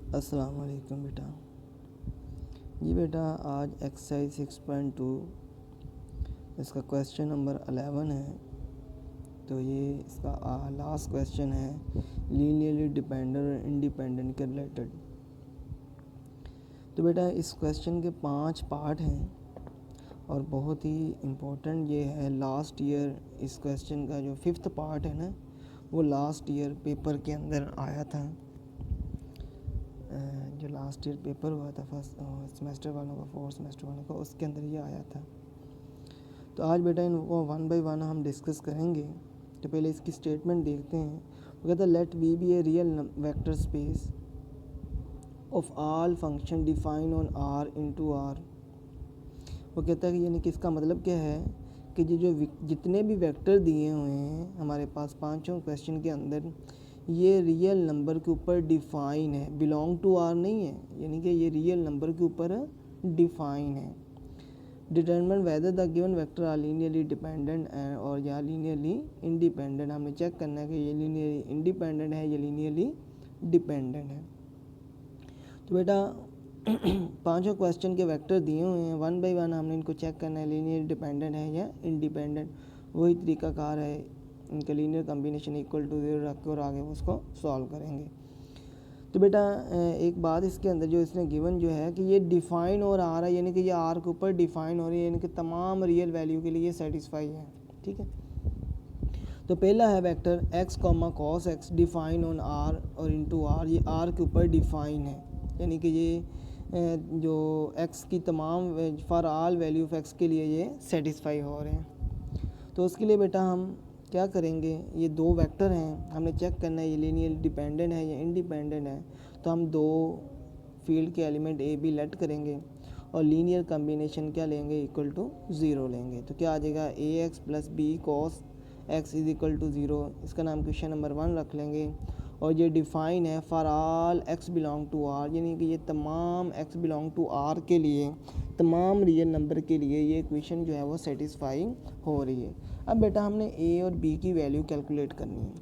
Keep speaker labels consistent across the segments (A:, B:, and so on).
A: अस्सलाम वालेकुम बेटा। जी बेटा, आज एक्सरसाइज 6.2 इसका क्वेश्चन नंबर 11 है। तो ये इसका लास्ट क्वेश्चन है, लीनियरली डिपेंडेंट और इंडिपेंडेंट के रिलेटेड। तो बेटा इस क्वेश्चन के 5 पार्ट हैं और बहुत ही इम्पोर्टेंट ये है। लास्ट ईयर इस क्वेश्चन का जो 5th पार्ट है ना, वो लास्ट ईयर पेपर के अंदर आया था। जो लास्ट ईयर पेपर हुआ था फर्स्ट सेमेस्टर वालों का, 4th सेमेस्टर वालों का, उसके अंदर ये आया था। तो आज बेटा इनको 1 बाय 1 हम डिस्कस करेंगे। तो पहले इसकी स्टेटमेंट देखते हैं। वो कहता है let we be a real vector space of all function define on R into R. वो कहता है कि यानी कि इसका मतलब क्या है कि जितने भी वेक्टर दिए हुए हैं हमारे पास पांचों क्वेश्चन के अंदर, ये रियल नंबर के ऊपर डिफ़ाइन है, बिलोंग टू आर नहीं है। यानी कि ये रियल नंबर के ऊपर डिफ़ाइन है। Determine whether the given vector are linearly dependent और या लीनियरली इंडिपेंडेंट। हमने चेक करना है कि ये लीनियरली इंडिपेंडेंट है या लीनियरली डिपेंडेंट है। तो बेटा पांचों क्वेश्चन के वेक्टर दिए हुए हैं, 1 बाय 1 हमने इनको चेक करना है, लीनियर डिपेंडेंट है या इंडिपेंडेंट। वही तरीकाकार है, इनका लीनियर कॉम्बिनेशन इक्वल टू 0 रख के और आगे उसको सॉल्व करेंगे। तो बेटा एक बात इसके अंदर जो इसने गिवन जो है कि ये डिफ़ाइन और आ रहा है, यानी कि ये आर के ऊपर डिफ़ाइन हो रही है, यानी कि तमाम रियल वैल्यू के लिए सेटिस्फाई है। ठीक है। तो पहला है vector x cos x define on R और इनटू आर। ये आर के ऊपर डिफ़ाइन है, यानी कि ये जो x की तमाम for all value of x के लिए ये सेटिस्फाई हो रहे हैं। तो उसके लिए बेटा हम क्या करेंगे, ये दो वेक्टर हैं, हमने चेक करना है ये लीनियर डिपेंडेंट है या इंडिपेंडेंट है। तो हम दो फील्ड के एलिमेंट ए बी लेट करेंगे और लीनियर कॉम्बिनेशन क्या लेंगे, इक्वल टू 0 लेंगे। तो क्या आ जाएगा, a x plus B cos x is equal to 0। इसका नाम क्वेश्चन नंबर 1 रख लेंगे। और ये डिफ़ाइन है for all x belong to R, यानी कि ये तमाम एक्स बिलोंग टू आर के लिए, तमाम रियल नंबर के लिए ये इक्वेशन जो है वो सेटिस्फाइंग हो रही है। अब बेटा हमने ए और बी की वैल्यू कैलकुलेट करनी है।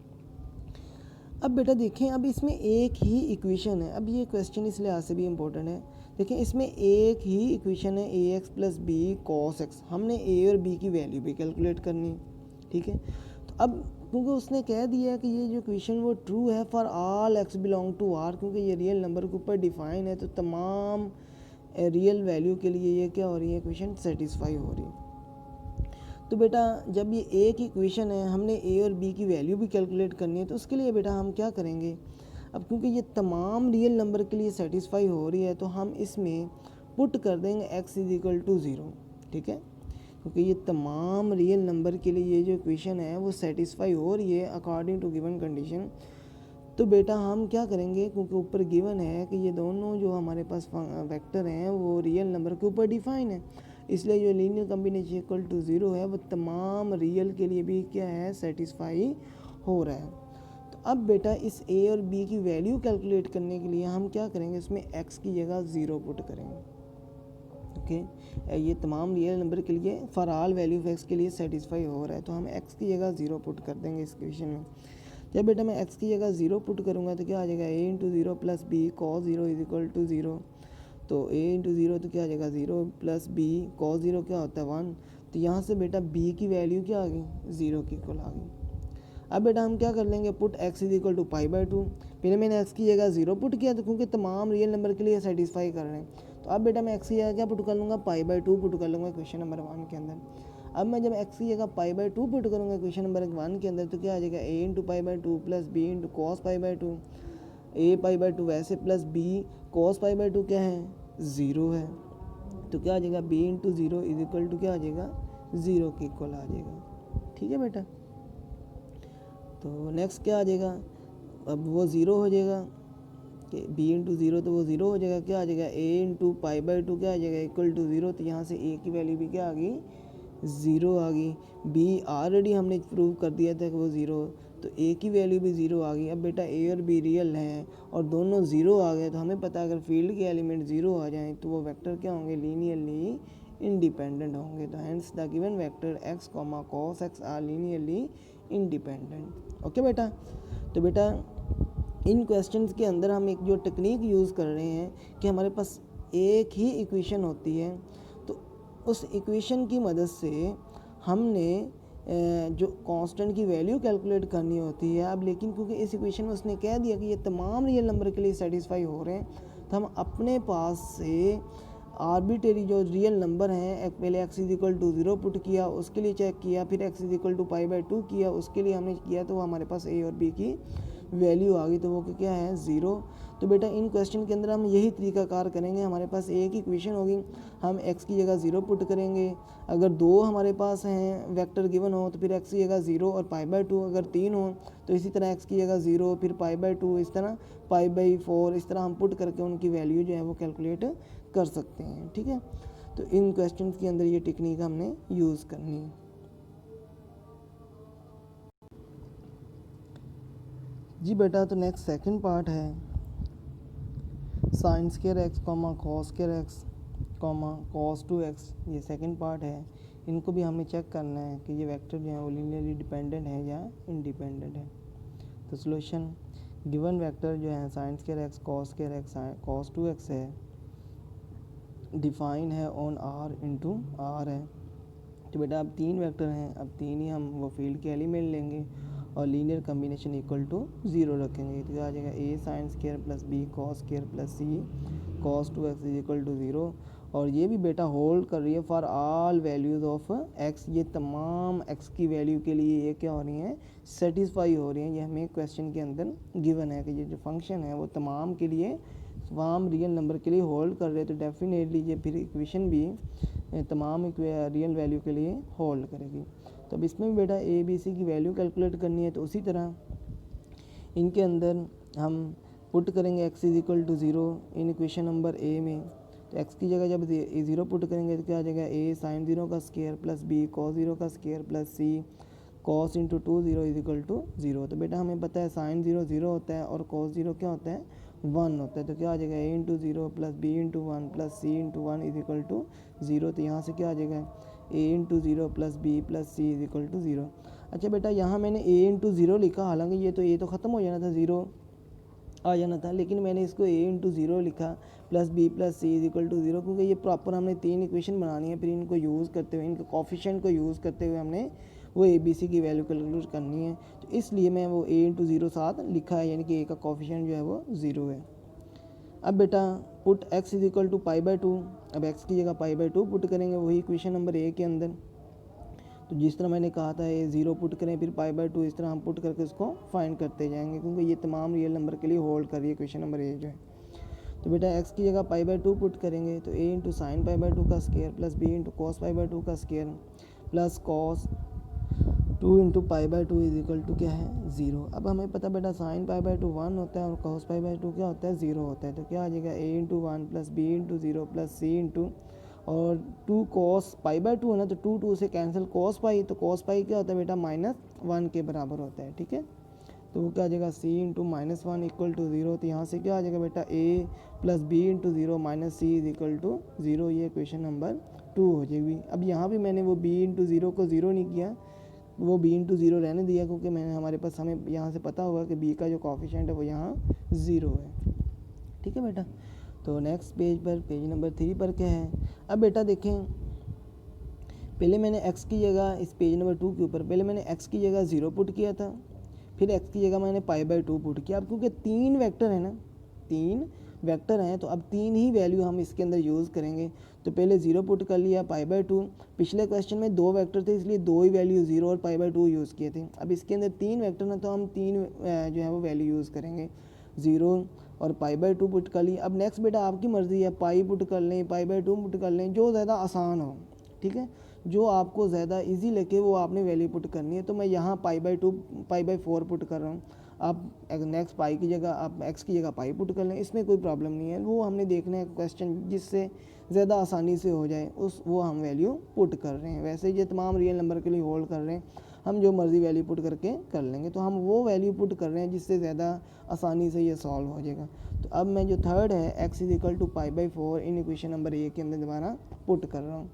A: अब बेटा देखें, अब इसमें एक ही इक्वेशन है। अब ये क्वेश्चन इस लिहाज से भी इम्पोर्टेंट है। देखें इसमें एक ही इक्वेशन है, a x plus B cos x. हमने ए और बी की वैल्यू भी कैलकुलेट करनी है। ठीक है। तो अब क्योंकि उसने कह दिया कि ये जो इक्वेशन वो ट्रू है for all x belong to R, क्योंकि ये रियल नंबर के ऊपर डिफाइन है, तो तमाम रियल वैल्यू के लिए ये क्या हो रही है, इक्वेशन सेटिस्फाई हो रही है। तो बेटा जब ये एक ही इक्वेशन है, हमने ए और बी की वैल्यू भी कैलकुलेट करनी है, तो उसके लिए बेटा हम क्या करेंगे, अब क्योंकि ये तमाम रियल नंबर के लिए सेटिस्फाई हो रही है, तो हम इसमें पुट कर देंगे x इज इक्वल टू 0। ठीक है, क्योंकि ये तमाम रियल नंबर के लिए ये जो इक्वेशन है वो सेटिस्फाई हो रही है अकॉर्डिंग टू गिवन कंडीशन। तो बेटा हम क्या करेंगे, क्योंकि ऊपर गिवन है कि ये दोनों जो हमारे पास वेक्टर हैं वो रियल नंबर के ऊपर डिफाइन है, इसलिए जो लीनियर कॉम्बिनेशन इक्वल टू 0 है वो तमाम रियल के लिए भी क्या है, सेटिस्फाई हो रहा है। तो अब बेटा इस ए और बी की वैल्यू कैलकुलेट करने के लिए हम क्या करेंगे, इसमें x की जगह 0 पुट करेंगे। ओके, ये तमाम रियल नंबर के लिए for all value of x के लिए सेटिस्फाई हो रहा है, तो हम x की जगह 0 पुट कर देंगे इस इक्वेशन में। जब बेटा मैं x की जगह 0 पुट करूँगा तो क्या आ जाएगा, a into 0 plus B cos 0 is equal to 0। तो a इंटू 0 तो क्या आ जाएगा 0 प्लस बी कॉस 0 क्या होता है 1। तो यहाँ से बेटा b की वैल्यू क्या आ गई, 0 की इक्वल आ गई। अब बेटा हम क्या कर लेंगे, put x is equal to pi by 2। पहले मैंने x की जगह 0 पुट किया था क्योंकि तमाम रियल नंबर के लिए सेटिस्फाई कर रहे हैं। तो अब बेटा मैं x की जगह क्या पुट कर लूँगा, पाई बाई 2 पुट कर लूँगा क्वेश्चन नंबर 1 के अंदर। अब मैं जब x की जगह पाई बाई 2 पुट करूँगा क्वेश्चन नंबर 1 के अंदर, तो क्या आ जाएगा, a into pi by 2 plus B into cos pi by 2। A pi by 2 वैसे plus B cos pi by 2 क्या है, 0 है। तो क्या आ जाएगा, b into 0 is equal to क्या आ जाएगा, 0 के इक्वल आ जाएगा। ठीक है बेटा। तो नेक्स्ट क्या आ जाएगा, अब वो 0 हो जाएगा कि b इंटू 0 तो वो 0 हो जाएगा, क्या आ जाएगा, a इंटू पाई बाई 2 क्या आ जाएगा, इक्वल टू 0। तो यहाँ से a की वैल्यू भी क्या आ गई, 0 आ गई। b ऑलरेडी हमने प्रूव कर दिया था कि वो 0, तो a की वैल्यू भी 0 आ गई। अब बेटा a और b रियल हैं और दोनों 0 आ गए, तो हमें पता है अगर फील्ड के एलिमेंट 0 आ जाएँ तो वो वेक्टर क्या होंगे, लीनियरली इंडिपेंडेंट होंगे। तो hence the given vector x cos x are linearly independent. Okay बेटा। तो बेटा इन क्वेश्चंस के अंदर हम एक जो टेक्निक यूज़ कर रहे हैं कि हमारे पास एक ही इक्वेशन होती है, तो उस इक्वेशन की मदद से हमने जो कांस्टेंट की वैल्यू कैलकुलेट करनी होती है। अब लेकिन क्योंकि इस इक्वेशन में उसने कह दिया कि ये तमाम रियल नंबर के लिए सेटिस्फाई हो रहे हैं, तो हम अपने पास से आर्बिट्रेरी जो रियल नंबर हैं, पहले x is equal to 0 put किया, उसके लिए चेक किया, फिर x इज इक्वल टू π/2 किया, उसके लिए हमने किया, तो हमारे पास a और b की वैल्यू आ गई, तो वो क्या है 0। तो बेटा इन क्वेश्चन के अंदर हम यही तरीकाकार करेंगे। हमारे पास एक ही इक्वेशन होगी, हम x की जगह 0 पुट करेंगे। अगर 2 हमारे पास हैं वेक्टर गिवन हो तो फिर x की जगह 0 और π/2, अगर 3 हो तो इसी तरह x की जगह 0 फिर π/2, इस तरह π/4, इस तरह हम पुट करके उनकी वैल्यू जो है वो कैलकुलेट कर सकते हैं। ठीक है, तो इन क्वेश्चन के अंदर ये टेक्निक हमने यूज़ करनी है। जी बेटा, तो नेक्स्ट सेकंड पार्ट है sine square x comma cos square x comma cos 2x, ये सेकंड पार्ट है। इनको भी हमें चेक करना है कि ये वेक्टर जो है वो लीनियरली डिपेंडेंट है या इंडिपेंडेंट है। तो सॉल्यूशन, गिवन वेक्टर जो है sine square x cos square x cos 2x है, डिफाइन है ऑन r इंटू आर है। तो बेटा अब 3 वेक्टर हैं, अब 3 ही हम वो फील्ड के एलिमेंट लेंगे और लीनियर कम्बिनेशन इक्वल टू 0 रखेंगे, तो आ जाएगा a sine square plus b cos square plus c cos 2x is equal to 0। और ये भी बेटा होल्ड कर रही है for all values of x, ये तमाम x की वैल्यू के लिए ये क्या हो रही हैं, सेटिस्फाई हो रही हैं। ये हमें क्वेश्चन के अंदर गिवन है कि ये जो फंक्शन है वो तमाम के लिए, तमाम रियल नंबर के लिए होल्ड कर रहे हैं, तो डेफिनेटली ये फिर इक्वेशन भी तमाम रियल वैल्यू के लिए होल्ड करेगी। तो अब इसमें भी बेटा a b c की वैल्यू कैलकुलेट करनी है, तो उसी तरह इनके अंदर हम पुट करेंगे x is equal to 0 in equation number a में। तो x की जगह जब 0 पुट करेंगे तो क्या आ जाएगा, a साइन 0 का स्क्वायर प्लस b कॉस 0 का square plus c cos into 2 0 is equal to 0। तो बेटा हमें पता है साइन 0 0 होता है और कॉस 0 क्या होता है, 1 होता है। तो क्या आ जाएगा, a into 0 plus b into 1 plus c into 1 is equal to 0। तो यहाँ से क्या आ जाएगा, a into 0 plus b plus c is equal to 0। अच्छा बेटा, यहाँ मैंने a इंटू 0 लिखा, हालांकि ये तो a तो ख़त्म हो जाना था, 0 आ जाना था, लेकिन मैंने इसको a इंटू 0 लिखा plus b plus C is equal to 0, क्योंकि ये प्रॉपर हमने 3 इक्वेशन बनानी है, फिर इनको यूज़ करते हुए, इनके कोफिशिएंट को यूज़ करते हुए हमने वो a b c की वैल्यू कैलकुलेट करनी है। तो इसलिए मैं वो a इंटू 0 साथ लिखा है, यानी कि a का कोफिशिएंट जो है वो 0 है। अब बेटा put x is equal to π/2, अब x की जगह π/2 पुट करेंगे, वही इक्वेशन नंबर a के अंदर। तो जिस तरह मैंने कहा था ये 0 पुट करें फिर π/2, इस तरह हम पुट करके उसको फाइंड करते जाएंगे, क्योंकि ये तमाम रियल नंबर के लिए होल्ड कर रही है इक्वेशन नंबर a जो है। तो बेटा x की जगह π/2 पुट करेंगे, तो a इंटू साइन π/2 का square plus b into cos π/2 का square plus cos 2 into π/2 is equal to क्या है, 0। अब हमें पता बेटा साइन π/2 1 होता है और कॉस π/2 क्या होता है, 0 होता है। तो क्या आ जाएगा, a into 1 plus b into 0 plus c into और 2 कॉस π/2 है ना, तो 2 2 से कैंसिल कॉस पाई, तो कॉस पाई क्या होता है बेटा -1 के बराबर होता है। ठीक है, तो वो क्या आ जाएगा, c इंटू -1 इक्वल टू 0। तो यहाँ से क्या आ जाएगा बेटा, a plus b into 0 minus c is equal to 0, ये क्वेश्चन नंबर 2 हो जाएगी। अब यहाँ भी मैंने वो b इंटू 0 को 0 नहीं किया, वो b इंटू 0 रहने दिया, क्योंकि मैंने हमारे पास हमें यहाँ से पता होगा कि b का जो कोफिशिएंट है वो यहाँ 0 है। ठीक है बेटा, तो नेक्स्ट पेज पर, पेज नंबर 3 पर क्या है। अब बेटा देखें, पहले मैंने x की जगह, इस पेज नंबर 2 के ऊपर पहले मैंने x की जगह 0 पुट किया था, फिर x की जगह मैंने π/2 पुट किया। अब क्योंकि 3 वेक्टर है ना, 3 वेक्टर हैं, तो अब 3 ही वैल्यू हम इसके अंदर यूज़ करेंगे। तो पहले 0 पुट कर लिया, π/2, पिछले क्वेश्चन में 2 वेक्टर थे इसलिए 2 ही वैल्यू 0 और π/2 यूज़ किए थे। अब इसके अंदर 3 वेक्टर ना, तो हम 3 जो है वो वैल्यू यूज़ करेंगे, 0 और π/2 पुट कर ली। अब नेक्स्ट बेटा आपकी मर्ज़ी है, पाई पुट कर लें, π/2 पुट कर लें, जो ज़्यादा आसान हो। ठीक है, जो आपको ज़्यादा इजी लगे वो आपने वैल्यू पुट करनी है। तो मैं यहाँ π/2 π/4 पुट कर रहा हूँ। आप नेक्स्ट पाई की जगह आप x की जगह पाई पुट कर लें, इसमें कोई प्रॉब्लम नहीं है। वो हमने देखना है क्वेश्चन जिससे ज़्यादा आसानी से हो जाए, वो हम वैल्यू पुट कर रहे हैं। वैसे ये तमाम रियल नंबर के लिए होल्ड कर रहे हैं, हम जो मर्ज़ी वैल्यू पुट करके कर लेंगे। तो हम वो वैल्यू पुट कर रहे हैं जिससे ज़्यादा आसानी से ये सॉल्व हो जाएगा। तो अब मैं जो थर्ड है x is equal to π/4 in equation number a के अंदर दोबारा पुट कर रहा हूँ।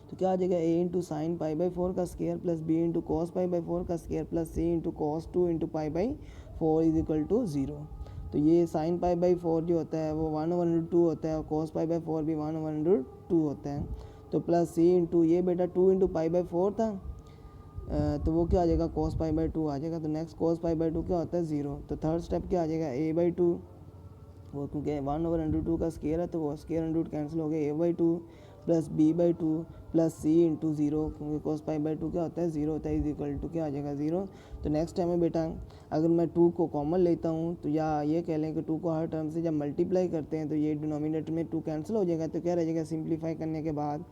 A: तो क्या आ जाएगा, a इंटू साइन π/4 का square plus b into cos π/4 का square plus c into cos 2 into π/4 4 is equal to 0। तो ये साइन पाई बाई 4 जो होता है वो 1/2 होता है और कॉस पाई बाई 4 भी 1/2 होता है। तो प्लस सी इंटू ये बेटा 2 इंटू पाई बाई 4 था, तो वो क्या आ जाएगा कॉस पाई बाई 2 आ जाएगा। तो नेक्स्ट कॉस पाई बाई 2 क्या होता है 0। तो थर्ड स्टेप क्या आ जाएगा a/2, वो क्योंकि 1/2 का स्केयर है तो वो स्केयर अंडर रूट कैंसिल हो गया, a/2 plus b/2 plus c into 0, क्योंकि कॉस पाई बाई 2 क्या होता है 0 होता है, इज इक्वल टू क्या आ जाएगा 0। तो नेक्स्ट टाइम में बेटा अगर मैं 2 को कॉमन लेता हूँ तो या ये कह लें कि 2 को हर टर्म से जब मल्टीप्लाई करते हैं तो ये डिनोमिनेटर में 2 कैंसिल हो जाएगा, तो क्या रह जाएगा सिंप्लीफाई करने के बाद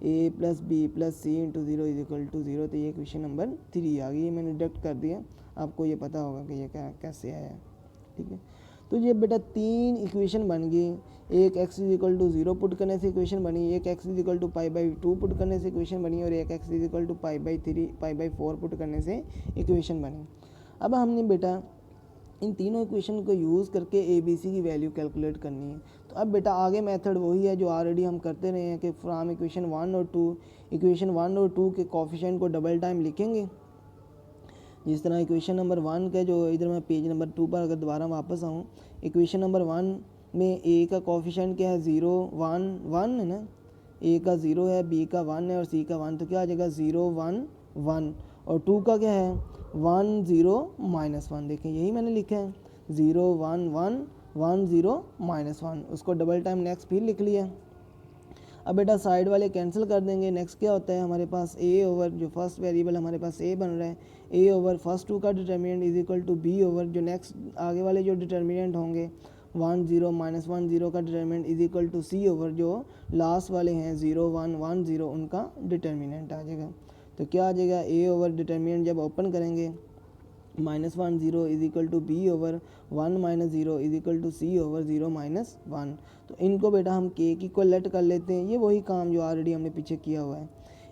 A: a plus B plus C into 0 is equal to 0। तो ये क्वेश्चन नंबर 3 आ गई, ये मैंने डिडक्ट कर दिया, आपको ये पता होगा कि ये क्या कैसे आया, ठीक है। तो ये बेटा 3 इक्वेशन बन गई, एक x is equal to 0 put करने से इक्वेशन बनी, एक x is equal to pi by 2 put करने से इक्वेशन बनी और एक x is equal to pi by 3 pi by 4 put करने से इक्वेशन बनी। अब हमने बेटा इन तीनों इक्वेशन को यूज़ करके ए बी सी की वैल्यू कैलकुलेट करनी है। तो अब बेटा आगे मेथड वही है जो ऑलरेडी हम करते रहे हैं कि फ्रॉम इक्वेशन 1 और 2, इक्वेशन 1 और 2 के कोफिशिएंट को डबल टाइम लिखेंगे। जिस तरह इक्वेशन नंबर 1 का जो इधर मैं पेज नंबर 2 पर अगर दोबारा वापस आऊँ, इक्वेशन नंबर 1 में ए का कोफिशिएंट क्या है 0 1 1 है ना, ए का 0 है, बी का 1 है और सी का 1, तो क्या आ जाएगा 0 1 1। और 2 का क्या है 1 0 -1, देखें यही मैंने लिखा है 0 1 1 1 0 -1, उसको डबल टाइम नेक्स्ट फिर लिख लिया। अब बेटा साइड वाले कैंसिल कर देंगे, नेक्स्ट क्या होता है हमारे पास a ओवर जो फर्स्ट वेरिएबल हमारे पास a बन रहा है, a ओवर फर्स्ट 2 का determinant is equal to b over जो नेक्स्ट आगे वाले जो डिटर्मिनेंट होंगे 1 0 -1 0 का determinant is equal to c over जो लास्ट वाले हैं 0 1 1 0 उनका डिटर्मिनेंट आ जाएगा। तो क्या आ जाएगा a ओवर डिटर्मिनेंट जब ओपन करेंगे -1 0 is equal to B over 1 -0 is equal to C over 0 -1। तो इनको बेटा हम के की इक्वलेट कर लेते हैं, ये वही काम जो ऑलरेडी हमने पीछे किया हुआ है।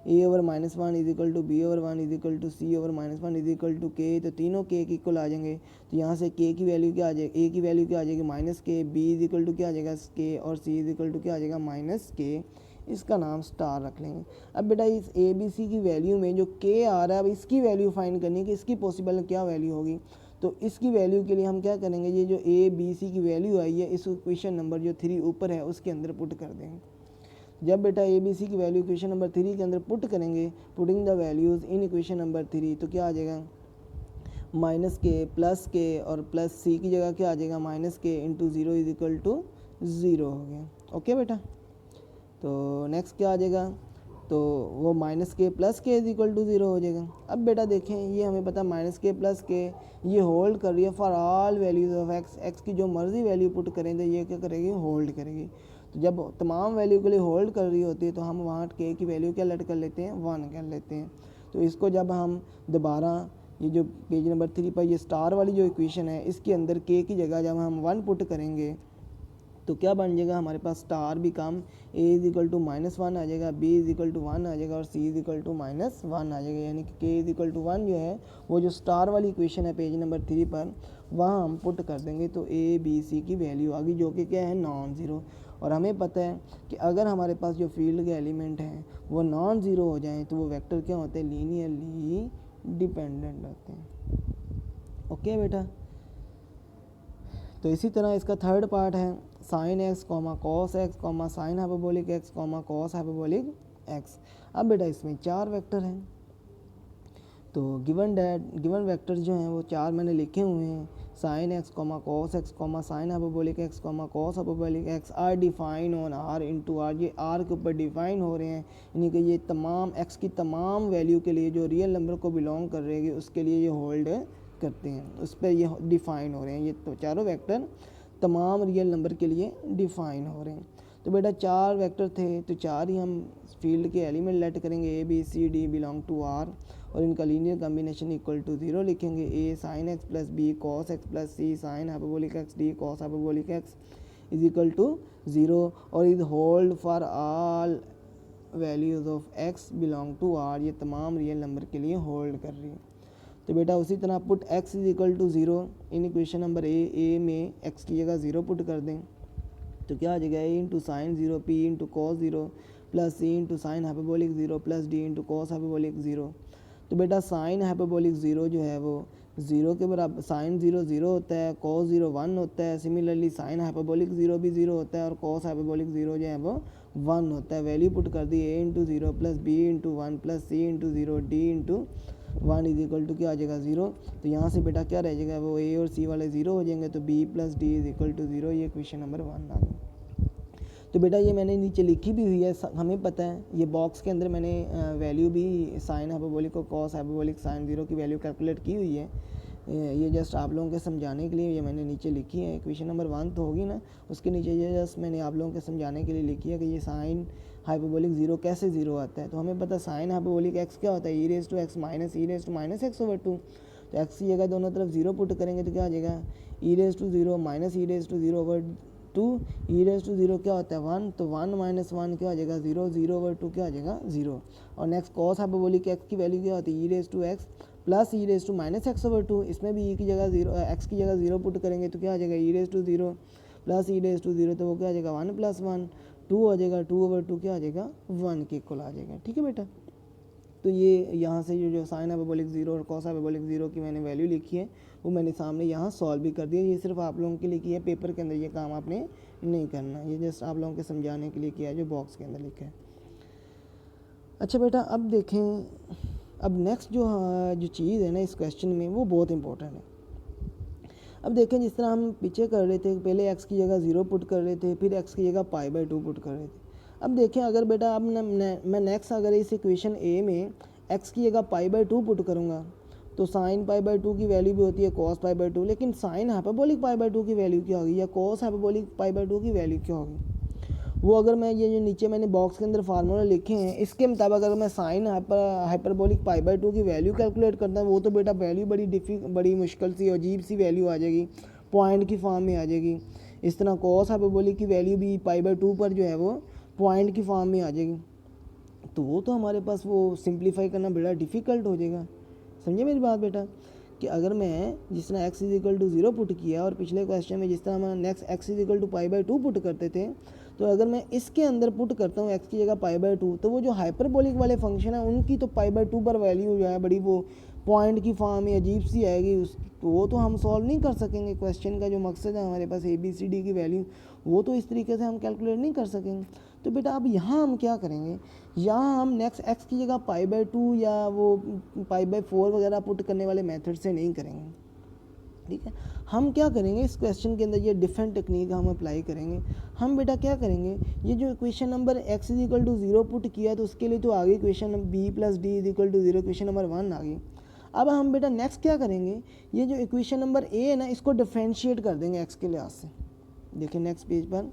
A: a over -1 is equal to B over 1 is equal to C over -1 is equal to K, तो तीनों के इक्वल आ जाएंगे। तो यहाँ से के की वैल्यू क्या आ जाएगी, a की वैल्यू क्या आ जाएगी -k, b is equal to क्या आ जाएगा k और c इज इक्वल टू क्या आ जाएगा -k, इसका नाम स्टार रख लेंगे। अब बेटा इस ए बी सी की वैल्यू में जो के आ रहा है अब इसकी वैल्यू फाइंड करनी है कि इसकी पॉसिबल क्या वैल्यू होगी। तो इसकी वैल्यू के लिए हम क्या करेंगे, ये जो ए बी सी की वैल्यू आई है इस इक्वेशन नंबर जो 3 ऊपर है उसके अंदर पुट कर देंगे। जब बेटा ए बी सी की वैल्यू इक्वेशन नंबर 3 के अंदर पुट करेंगे, putting the values in equation number 3, तो क्या आ जाएगा -k प्लस के और प्लस सी की जगह क्या आ जाएगा -k into 0 is equal to 0 हो गया। ओके बेटा, तो नेक्स्ट क्या आ जाएगा, तो वो -k प्लस के इज इक्वल टू 0 हो जाएगा। अब बेटा देखें ये हमें पता -k प्लस के ये होल्ड कर रही है for all values of x, x की जो मर्जी वैल्यू पुट करें तो ये क्या करेगी होल्ड करेगी। तो जब तमाम वैल्यू के लिए होल्ड कर रही होती है तो हम वहाँ k की वैल्यू क्या लेट कर लेते हैं 1 कर लेते हैं। तो इसको जब हम दोबारा ये जो पेज नंबर 3 पर ये स्टार वाली जो इक्वेशन है इसके अंदर k की जगह जब हम 1 पुट करेंगे तो क्या बन जाएगा हमारे पास स्टार भी कम a इज इक्वल टू -1 आ जाएगा, b इज इक्वल टू 1 आ जाएगा और c इज इक्वल टू -1 आ जाएगा। यानी कि k इज इक्वल टू 1 जो है वो जो स्टार वाली इक्वेशन है पेज नंबर 3 पर वहाँ हम पुट कर देंगे तो a b c की वैल्यू आ गई जो कि क्या है नॉन ज़ीरो। और हमें पता है कि अगर हमारे पास जो फील्ड के एलिमेंट हैं वो नॉन ज़ीरो हो जाएँ तो वो वेक्टर क्या होते हैं लीनियरली डिपेंडेंट होते हैं। ओके बेटा, तो इसी तरह इसका थर्ड पार्ट है sign x comma cos x comma sine hyperbolic x comma cos hyperbolic x. अब बेटा इसमें 4 वेक्टर हैं, तो गिवन वेक्टर जो हैं वो 4 मैंने लिखे हुए हैं, sine x comma cos x comma sine hyperbolic x comma cos hyperbolic x are define on R into R, ये आर के ऊपर डिफाइन हो रहे हैं, यानी कि ये तमाम एक्स की तमाम वैल्यू के लिए जो रियल नंबर को बिलोंग कर रहे हैं उसके लिए ये होल्ड करते हैं, उस पर ये डिफ़ाइन हो रहे हैं। ये तो चारों वेक्टर तमाम रियल नंबर के लिए डिफ़ाइन हो रहे हैं। तो बेटा 4 वेक्टर थे तो 4 ही हम फील्ड के एलिमेंट लेट करेंगे a b c d belong to R और इनका लीनियर कॉम्बिनेशन इक्वल टू 0 लिखेंगे। A sine x plus B cos x plus C sine hyperbolic x d cos hyperbolic x is equal to 0 और is hold for all values of x belong to R, ये तमाम real number के लिए hold कर रही है। तो बेटा उसी तरह put x is equal to 0 in equation number A में x की जगह 0 पुट कर दें तो क्या आ जाएगा a into sine 0 p into cos 0 plus c into sine hyperbolic 0 plus d into cos hyperbolic 0। तो बेटा साइन हाइपरबोलिक 0 जो है वो ज़ीरो के बराबर, साइन ज़ीरो ज़ीरो होता है, कॉस ज़ीरो 1 होता है, सिमिलरली साइन हाइपरबोलिक ज़ीरो भी 0 होता है और कॉस हाइपरबोलिक ज़ीरो जो है वो 1 होता है। वैल्यू पुट कर दी a into zero plus b into 1 plus c into zero d into 1 is equal to क्या आ जाएगा 0। तो यहाँ से बेटा क्या रह जाएगा, वो a और c वाले 0 हो जाएंगे, तो b plus d is equal to 0। ये क्वेश्चन नंबर 1 आ गया। तो बेटा ये मैंने नीचे लिखी भी हुई है, हमें पता है ये बॉक्स के अंदर मैंने वैल्यू भी साइन हाइपरबोलिक और कॉस हाइपरबोलिक साइन 0 की वैल्यू कैलकुलेट की हुई है। ये जस्ट आप लोगों के समझाने के लिए ये मैंने नीचे लिखी है। क्वेश्चन नंबर 1 तो होगी ना, उसके नीचे ये जस्ट मैंने आप लोगों के समझाने के लिए लिखी है कि ये साइन हाइपरबोलिक 0 कैसे 0 आता है। तो हमें पता है साइन हाइपरबोलिक x क्या होता है, e raise to x minus e raise to minus x over 2। तो एक्स की जगह दोनों तरफ 0 पुट करेंगे तो क्या आ जाएगा, e raise to 0 minus e raise to 0 over 2। E raise to 0 क्या होता है 1, तो 1 माइनस 1 क्या आ जाएगा 0, 0 ओवर 2 क्या आ जाएगा 0। और नेक्स्ट कॉस हाइपरबोलिक एक्स की वैल्यू क्या होती है, e raise to x plus e raise to minus x over 2। इसमें भी ई की जगह 0, एक्स की जगह 0 पुट करेंगे तो क्या आ जाएगा, e raise to 0 plus e raise to 0, तो वो क्या आ जाएगा 1 प्लस 1 2 आ जाएगा, 2 ओवर 2 क्या आ जाएगा 1 के इक्वल आ जाएगा। ठीक है बेटा, तो ये यहाँ से जो साइन हाइपरबोलिक 0 और कॉस हाइपरबोलिक 0 की मैंने वैल्यू लिखी है वो मैंने सामने यहाँ सॉल्व भी कर दिया। ये सिर्फ आप लोगों के लिए किया है, पेपर के अंदर ये काम आपने नहीं करना, ये जस्ट आप लोगों के समझाने के लिए किया है जो बॉक्स के अंदर लिखा है। अच्छा बेटा, अब देखें, अब नेक्स्ट जो चीज़ है ना इस क्वेश्चन में वो बहुत इंपॉर्टेंट है। अब देखें, जिस तरह हम पीछे कर रहे थे, पहले x की जगह 0 पुट कर रहे थे, फिर x की जगह π/2 पुट कर रहे थे। अब देखें, अगर बेटा अब मैं नेक्स्ट अगर इस इक्वेशन ए में x की जगह π/2 पुट करूँगा तो साइन π/2 की वैल्यू भी होती है cos π/2, लेकिन साइन हाइपरबोलिक π/2 की वैल्यू क्या होगी या cos हाइपरबोलिक π/2 की वैल्यू क्या होगी, वो अगर मैं ये जो नीचे मैंने बॉक्स के अंदर फार्मूला लिखे हैं इसके मुताबिक अगर मैं साइन हाइपरबोलिक π/2 की वैल्यू कैलकुलेट करता हूँ, वो तो बेटा वैल्यू बड़ी मुश्किल सी अजीब सी वैल्यू आ जाएगी, पॉइंट की फॉर्म में आ जाएगी। इस तरह कॉस हाइपरबोलिक की वैल्यू भी π/2 पर जो है वो पॉइंट की फॉर्म में आ जाएगी, तो वो तो हमारे पास वो सिंप्लीफाई करना बड़ा डिफ़िकल्ट हो जाएगा। समझे मेरी बात बेटा, कि अगर मैं जिस तरह x is equal to 0 put किया और पिछले क्वेश्चन में जिस तरह हम next x is equal to π/2 put करते थे, तो अगर मैं इसके अंदर पुट करता हूँ x की जगह π/2, तो वो जो हाइपरबोलिक वाले फंक्शन है उनकी तो π/2 पर वैल्यू जो है बड़ी वो पॉइंट की फॉर्म में अजीब सी आएगी, तो वो तो हम सॉल्व नहीं कर सकेंगे। क्वेश्चन का जो मकसद है हमारे पास ABCD की वैल्यू, वो तो इस तरीके से हम कैलकुलेट नहीं कर सकेंगे। तो बेटा अब यहाँ हम क्या करेंगे, यहाँ हम नेक्स्ट x की जगह π/2 या वो π/4 वगैरह पुट करने वाले मेथड से नहीं करेंगे। ठीक है, हम क्या करेंगे इस क्वेश्चन के अंदर ये डिफरेंट टेक्निक हम अप्लाई करेंगे। हम बेटा क्या करेंगे, ये जो equation number x is equal to 0 put किया तो उसके लिए तो आ गई equation b plus D is equal to 0, equation number 1 आ गई। अब हम बेटा नेक्स्ट क्या करेंगे, ये जो इक्वेशन नंबर a है ना इसको डिफ्रेंशिएट कर देंगे x के लिहाज से। देखिए नेक्स्ट पेज पर,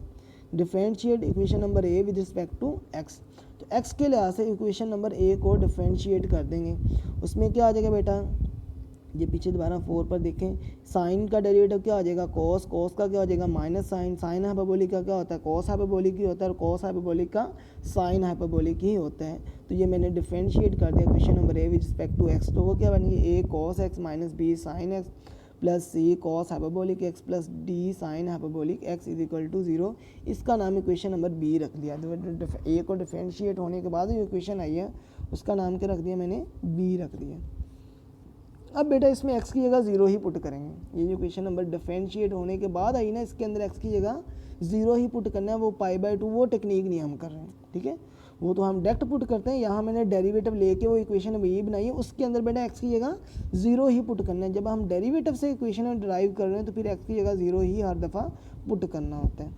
A: differentiate equation number a with respect to x। तो x के लिहाज से इक्वेशन नंबर a को डिफ्रेंशिएट कर देंगे। उसमें क्या आ जाएगा बेटा, ये पीछे दोबारा 4 पर देखें, साइन का डेरिवेटिव क्या आ जाएगा कॉस, कॉस का क्या हो जाएगा माइनस साइन, साइन हाइपरबोलिक का क्या होता है कॉस हाइपरबोलिक ही होता है और कॉस हाइपरबोलिक का साइन हाइपरबोलिक ही होता है। तो ये मैंने डिफ्रेंशिएट कर दिया question number a with respect to x, तो वो क्या बन गई a cos x minus b sine x plus C cos hyperbolic x plus d sine hyperbolic x is equal to 0। इसका नाम इक्वेशन नंबर बी रख दिया। ए को डिफ्रेंशिएट होने के बाद जो इक्वेशन आई है उसका नाम क्या रख दिया मैंने, बी रख दिया। अब बेटा इसमें x की जगह 0 ही पुट करेंगे। ये जो क्वेश्चन नंबर डिफरेंशिएट होने के बाद आई ना, इसके अंदर x की जगह 0 ही पुट करना है, वो π/2 वो टेक्निक नहीं हम कर रहे हैं। ठीक है, वो तो हम डायरेक्ट पुट करते हैं। यहाँ मैंने डेरिवेटिव लेके वो इक्वेशन ये बनाई है, उसके अंदर बेटा x की जगह 0 ही पुट करना है। जब हम डेरिवेटिव से इक्वेशन ड्राइव कर रहे हैं तो फिर x की जगह 0 ही हर दफ़ा पुट करना होता है।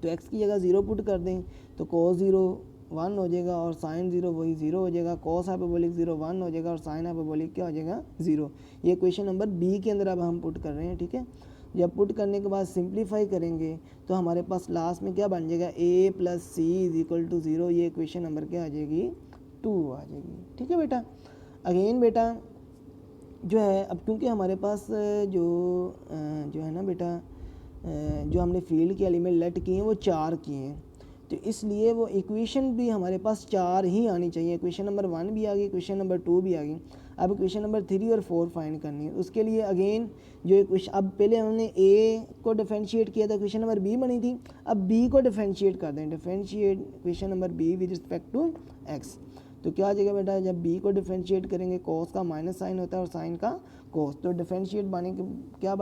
A: तो x की जगह 0 पुट कर दें तो cos 0 1 हो जाएगा और साइन 0 वही 0 हो जाएगा, कॉस हाइपरबोलिक 0 1 हो जाएगा और साइन हाइपरबोलिक क्या हो जाएगा 0। ये क्वेश्चन नंबर बी के अंदर अब हम पुट कर रहे हैं। ठीक है, जब पुट करने के बाद सिंप्लीफाई करेंगे तो हमारे पास लास्ट में क्या बन जाएगा a plus C is equal to 0। ये क्वेश्चन नंबर क्या आ जाएगी 2 आ जाएगी। ठीक है बेटा, अगेन बेटा जो है अब क्योंकि हमारे पास जो है ना बेटा जो हमने फील्ड के एलिमेंट लेट किए हैं वो 4 किए हैं, तो इसलिए वो इक्वेशन भी हमारे पास 4 ही आनी चाहिए। इक्वेशन नंबर 1 भी आ गई, इक्वेशन नंबर 2 भी आ गई। अब इक्वेशन नंबर 3 और 4 फाइंड करनी है। उसके लिए अगेन जो इक्वेशन, अब पहले हमने a को डिफरेंशिएट किया था, इक्वेशन नंबर b बनी थी, अब b को डिफरेंशिएट कर दें। Differentiate equation number b with respect to x, तो क्या आ जाएगा बेटा, जब b को डिफरेंशिएट करेंगे कॉस का माइनस साइन होता है और साइन का कोस, तो डिफरेंशिएट बने के क्या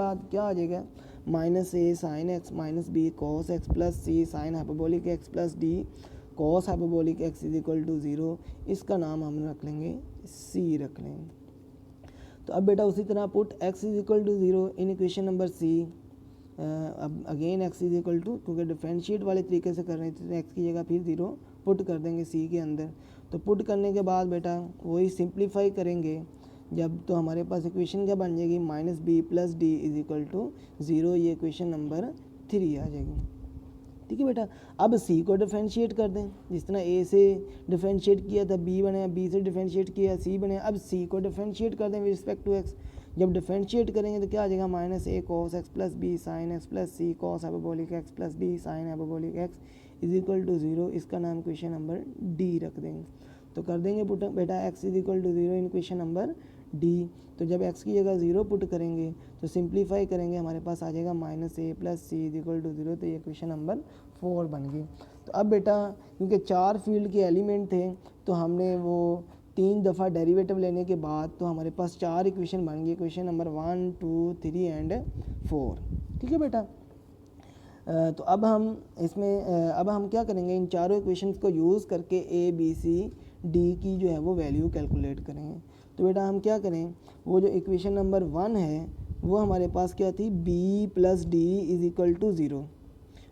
A: आ जाएगा, minus A sine x minus B cos x plus C sine hyperbolic x plus D cos hyperbolic x is equal to 0। इसका नाम हम रख लेंगे सी रख लेंगे। तो अब बेटा उसी तरह put x is equal to 0 in equation number c. अब again x is equal to, क्योंकि डिफरेंशिएट वाले तरीके से कर रहे थे तो x की जगह फिर 0 पुट कर देंगे c के अंदर। तो पुट करने के बाद बेटा वही सिंप्लीफाई करेंगे जब, तो हमारे पास इक्वेशन क्या बन जाएगी, minus B plus D is equal to 0। ये इक्वेशन नंबर 3 आ जाएगी। ठीक है बेटा, अब c को डिफरेंशिएट कर दें, जिस तरह a से डिफरेंशिएट किया था b बने, b से डिफरेंशिएट किया c बने। अब c को डिफरेंशिएट कर दें विद रिस्पेक्ट टू x। जब डिफरेंशिएट करेंगे तो क्या आ जाएगा, minus A cos x plus B sine x plus C cos hyperbolic x plus B sine hyperbolic x is equal to 0। इसका नाम क्वेश्चन नंबर डी रख देंगे। तो कर देंगे पुट बेटा x is equal to 0 in question number D. तो जब x की जगह 0 पुट करेंगे तो सिंप्लीफाई करेंगे, हमारे पास आ जाएगा minus A plus C is equal to 0। तो ये क्वेश्चन नंबर 4 बन गई। तो अब बेटा क्योंकि 4 फील्ड के एलिमेंट थे तो हमने वो 3 दफ़ा डेरिवेटिव लेने के बाद तो हमारे पास 4 इक्वेशन बन गई, क्वेश्चन नंबर 1 2 3 एंड 4। ठीक है बेटा, तो अब हम इसमें अब हम क्या करेंगे, इन चारों इक्वेशंस को यूज़ करके ए बी सी डी की जो है वो वैल्यू कैलकुलेट करेंगे। तो बेटा हम क्या करें, वो जो इक्वेशन नंबर 1 है वो हमारे पास क्या थी, b plus D is equal to 0।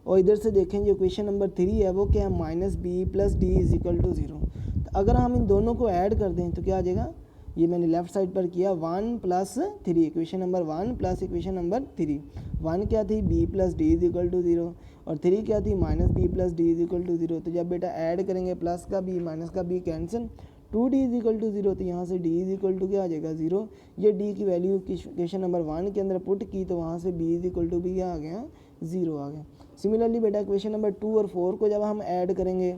A: और इधर से देखें जो इक्वेशन नंबर 3 है वो क्या है, minus B plus D is equal to 0। तो अगर हम इन दोनों को ऐड कर दें तो क्या आ जाएगा, ये मैंने लेफ्ट साइड पर किया 1 plus 3, equation number 1 plus equation number 3। 1 क्या थी, b plus D is equal to 0 और 3 क्या थी, minus B plus D is equal to 0। तो जब बेटा ऐड करेंगे प्लस का b माइनस का b cancel, 2d is equal to 0। तो यहाँ से d इज इक्वल टू क्या आ जाएगा 0। ये d की वैल्यू क्वेश्चन नंबर 1 के अंदर पुट की तो वहाँ से b इज इक्वल टू भी क्या आ गया, 0 आ गया। सिमिलरली बेटा क्वेश्चन नंबर 2 और 4 को जब हम ऐड करेंगे,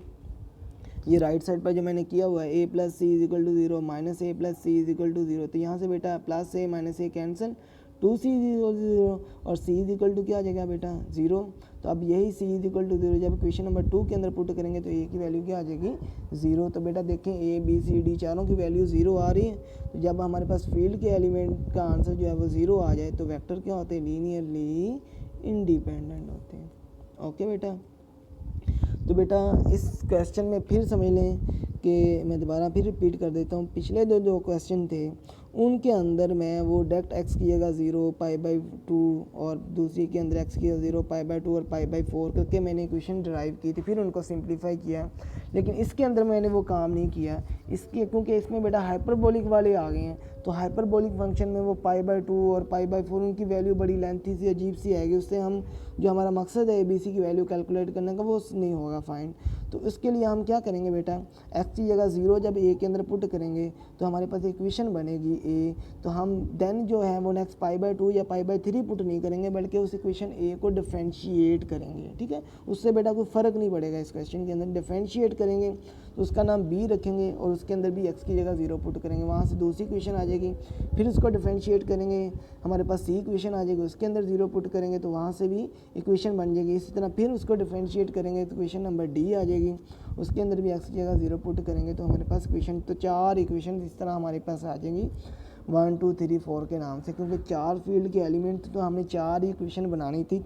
A: ये राइट साइड पर जो मैंने किया हुआ है a plus C is equal to 0 minus A plus C is equal to 0। तो यहाँ से बेटा plus A minus A cancel, 2c is equal to 0 और c इज इक्वल टू क्या आ जाएगा बेटा 0। तो अब यही c इज इक्वल टू 0 जब क्वेश्चन नंबर 2 के अंदर पुट करेंगे तो a की वैल्यू क्या आ जाएगी 0। तो बेटा देखें a b c d चारों की वैल्यू 0 आ रही है। तो जब हमारे पास फील्ड के एलिमेंट का आंसर जो है वो 0 आ जाए तो वेक्टर क्या होते हैं, लीनियरली इंडिपेंडेंट होते हैं। ओके बेटा, तो बेटा इस क्वेश्चन में फिर समझ लें कि मैं दोबारा फिर रिपीट कर देता हूँ, पिछले जो क्वेश्चन थे उनके अंदर मैं वो डायरेक्ट x की जगह 0 पाई बाई 2 और दूसरी के अंदर x की जगह 0 पाई बाई 2 और पाई बाई 4 करके मैंने इक्वेशन ड्राइव की थी, फिर उनको सिंप्लीफाई किया। लेकिन इसके अंदर मैंने वो काम नहीं किया इसके, क्योंकि इसमें बेटा हाइपरबोलिक वाले आ गए हैं। तो हाइपरबोलिक फंक्शन में वो पाई बाई 2 और पाई बाई 4 उनकी वैल्यू बड़ी लेंथी सी अजीब सी आएगी, उससे हम जो हमारा मकसद है ए बी सी की वैल्यू कैलकुलेट करने का वो नहीं होगा फाइंड। तो इसके लिए हम क्या करेंगे बेटा, x की जगह 0 जब a के अंदर पुट करेंगे तो हमारे पास इक्वेशन बनेगी a। तो हम देन जो है वो नेक्स्ट पाई बाई 2 या पाई बाई 3 पुट नहीं करेंगे बल्कि उस इक्वेशन a को डिफरेंशिएट करेंगे। ठीक है, उससे बेटा कोई फ़र्क नहीं पड़ेगा इस क्वेश्चन के अंदर। डिफरेंशिएट करेंगे तो उसका नाम b रखेंगे और उसके अंदर भी x की जगह 0 पुट करेंगे, वहाँ से दूसरी इक्वेशन आ जाएगी। फिर उसको डिफरेंशिएट करेंगे, हमारे पास c इक्वेशन आ जाएगी, उसके अंदर 0 पुट करेंगे तो वहाँ से भी इक्वेशन बन जाएगी। इसी तरह फिर उसको डिफरेंशिएट करेंगे तो इक्वेशन नंबर d आ जाएगी, उसके अंदर भी x की जगह 0 पुट करेंगे तो हमारे पास इक्वेशन, तो 4 इक्वेशन इस तरह हमारे पास आ जाएंगी 1 2 3 4 के नाम से, क्योंकि 4 फील्ड के एलिमेंट तो हमने 4 ही इक्वेशन बनानी थी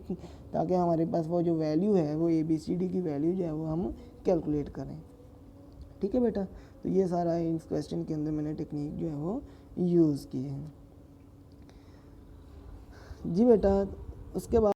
A: ताकि हमारे पास वो जो वैल्यू है वो ABCD की वैल्यू जो है वो हम कैलकुलेट करें। ठीक है बेटा, तो ये सारा इस क्वेश्चन के अंदर मैंने टेक्निक जो है वो यूज़ की है जी बेटा। उसके बाद